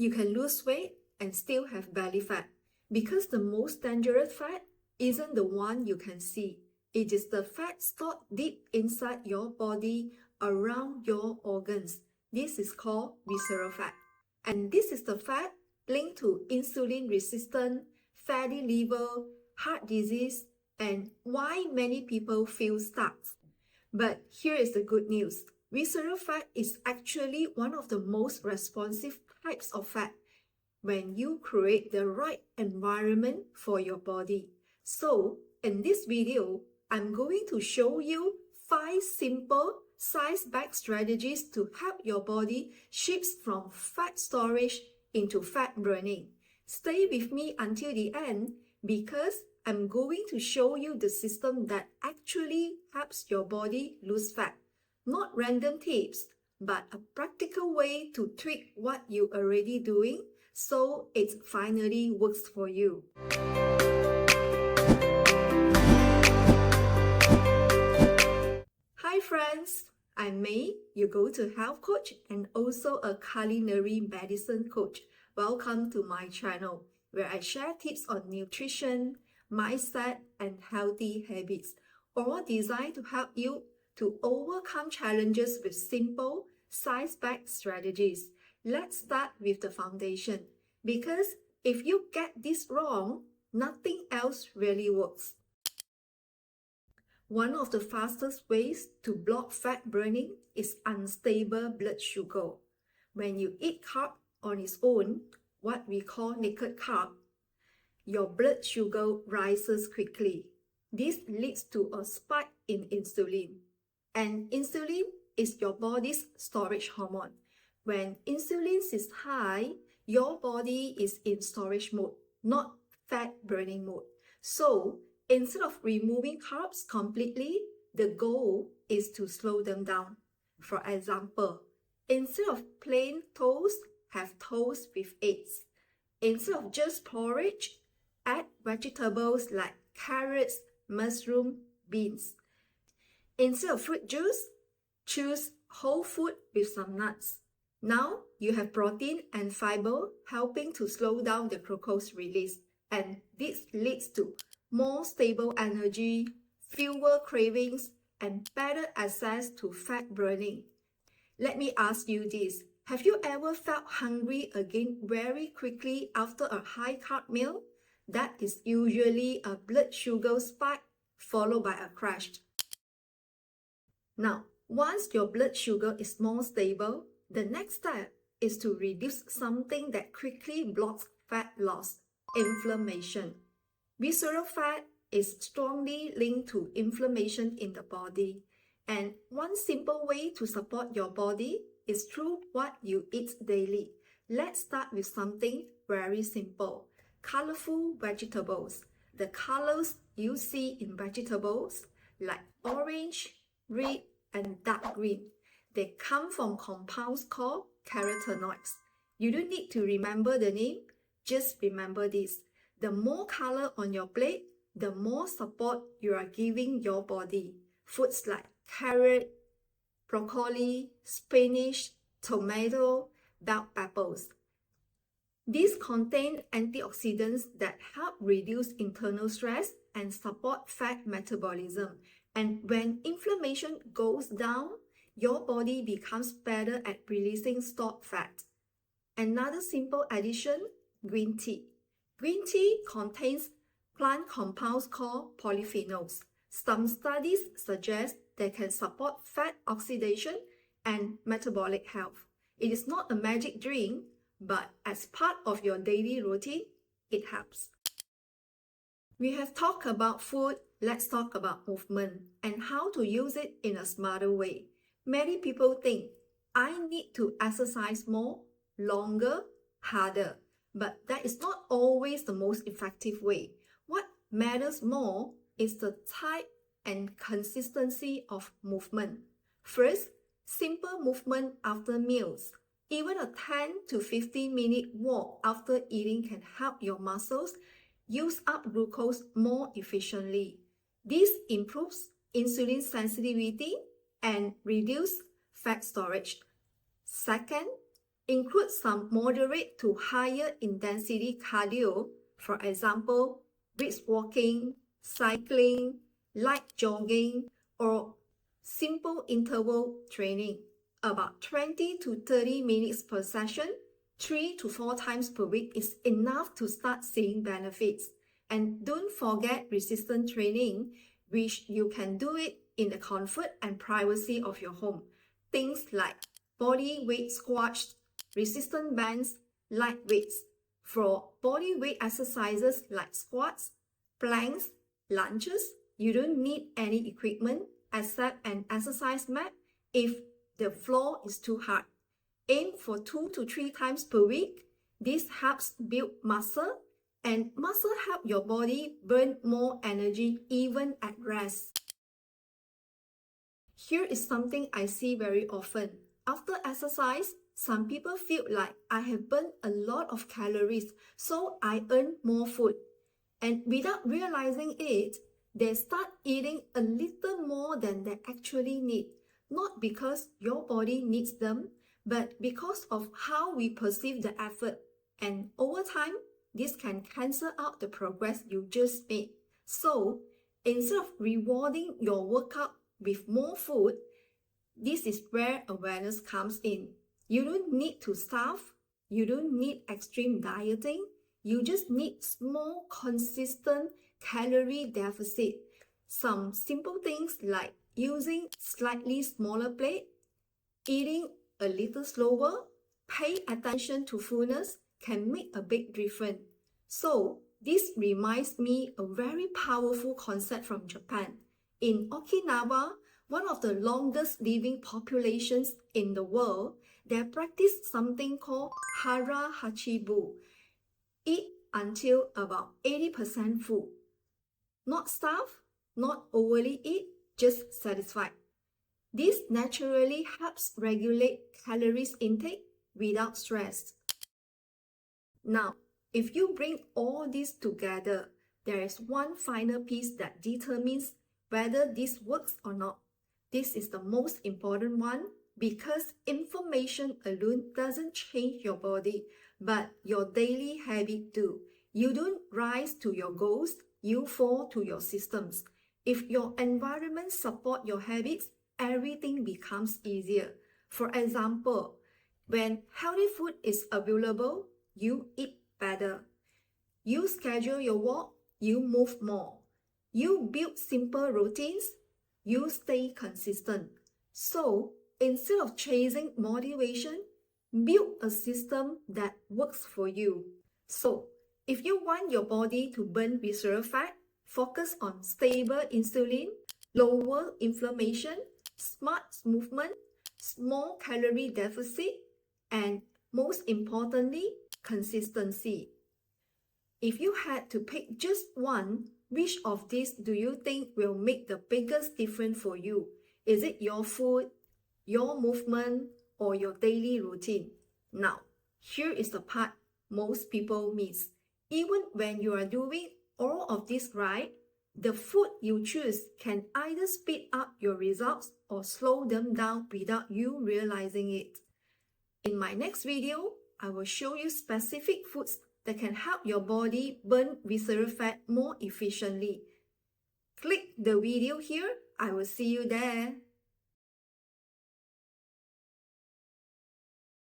You can lose weight and still have belly fat because the most dangerous fat isn't the one you can see. It is the fat stored deep inside your body around your organs. This is called visceral fat. And this is the fat linked to insulin resistance, fatty liver, heart disease, and why many people feel stuck. But here is the good news. Visceral fat is actually one of the most responsive types of fat when you create the right environment for your body. So, in this video, I'm going to show you 5 simple size bag strategies to help your body shift from fat storage into fat burning. Stay with me until the end because I'm going to show you the system that actually helps your body lose fat. Not random tips, but a practical way to tweak what you're already doing so it finally works for you. Hi friends, I'm May, your go-to health coach and also a culinary medicine coach. Welcome to my channel where I share tips on nutrition, mindset, and healthy habits, all designed to help you to overcome challenges with simple, size-back strategies. Let's start with the foundation, because if you get this wrong, nothing else really works. One of the fastest ways to block fat burning is unstable blood sugar. When you eat carb on its own, what we call naked carb, your blood sugar rises quickly. This leads to a spike in insulin. And insulin is your body's storage hormone. When insulin is high, your body is in storage mode, not fat burning mode. So, instead of removing carbs completely, the goal is to slow them down. For example, instead of plain toast, have toast with eggs. Instead of just porridge, add vegetables like carrots, mushroom, beans. Instead of fruit juice, choose whole food with some nuts. Now you have protein and fiber helping to slow down the glucose release, and this leads to more stable energy, fewer cravings, and better access to fat burning. Let me ask you this. Have you ever felt hungry again very quickly after a high-carb meal? That is usually a blood sugar spike followed by a crash. Now, once your blood sugar is more stable, the next step is to reduce something that quickly blocks fat loss, inflammation. Visceral fat is strongly linked to inflammation in the body, and one simple way to support your body is through what you eat daily. Let's start with something very simple. Colorful vegetables. The colors you see in vegetables like orange, red, and dark green. They come from compounds called carotenoids. You don't need to remember the name, just remember this. The more color on your plate, the more support you are giving your body. Foods like carrot, broccoli, spinach, tomato, bell peppers. These contain antioxidants that help reduce internal stress and support fat metabolism. And when inflammation goes down, your body becomes better at releasing stored fat. Another simple addition, green tea. Green tea contains plant compounds called polyphenols. Some studies suggest they can support fat oxidation and metabolic health. It is not a magic drink, but as part of your daily routine, it helps. We have talked about food, let's talk about movement and how to use it in a smarter way. Many people think, I need to exercise more, longer, harder. But that is not always the most effective way. What matters more is the type and consistency of movement. First, simple movement after meals. Even a 10 to 15 minute walk after eating can help your muscles use up glucose more efficiently. This improves insulin sensitivity and reduces fat storage. Second, include some moderate to higher intensity cardio, for example, brisk walking, cycling, light jogging, or simple interval training. About 20 to 30 minutes per session, 3 to 4 times per week is enough to start seeing benefits. And don't forget resistance training, which you can do it in the comfort and privacy of your home. Things like body weight squats, resistance bands, light weights. For body weight exercises like squats, planks, lunges, you don't need any equipment except an exercise mat if the floor is too hard. Aim for 2 to 3 times per week. This helps build muscle, and muscle help your body burn more energy even at rest. Here is something I see very often. After exercise, some people feel like I have burned a lot of calories, so I earn more food. And without realizing it, they start eating a little more than they actually need. Not because your body needs them, but because of how we perceive the effort. And over time, this can cancel out the progress you just made. So, instead of rewarding your workout with more food, this is where awareness comes in. You don't need to starve. You don't need extreme dieting. You just need small, consistent calorie deficit. Some simple things like using slightly smaller plate, eating a little slower, pay attention to fullness can make a big difference. So, this reminds me a very powerful concept from Japan. In Okinawa, one of the longest living populations in the world, they practice something called hara hachibu. Eat until about 80% full. Not starve, not overly eat, just satisfied. This naturally helps regulate calories intake without stress. Now, if you bring all this together, there is one final piece that determines whether this works or not. This is the most important one because information alone doesn't change your body, but your daily habit do. You don't rise to your goals, you fall to your systems. If your environment support your habits, everything becomes easier. For example, when healthy food is available, you eat better. You schedule your walk, you move more. You build simple routines, you stay consistent. So, instead of chasing motivation, build a system that works for you. So, if you want your body to burn visceral fat, focus on stable insulin, lower inflammation, smart movement, small calorie deficit, and most importantly, consistency. If you had to pick just one, which of these do you think will make the biggest difference for you? Is it your food, your movement, or your daily routine? Now, here is the part most people miss. Even when you are doing all of this right, the food you choose can either speed up your results or slow them down without you realizing it. In my next video, I will show you specific foods that can help your body burn visceral fat more efficiently. Click the video here. I will see you there.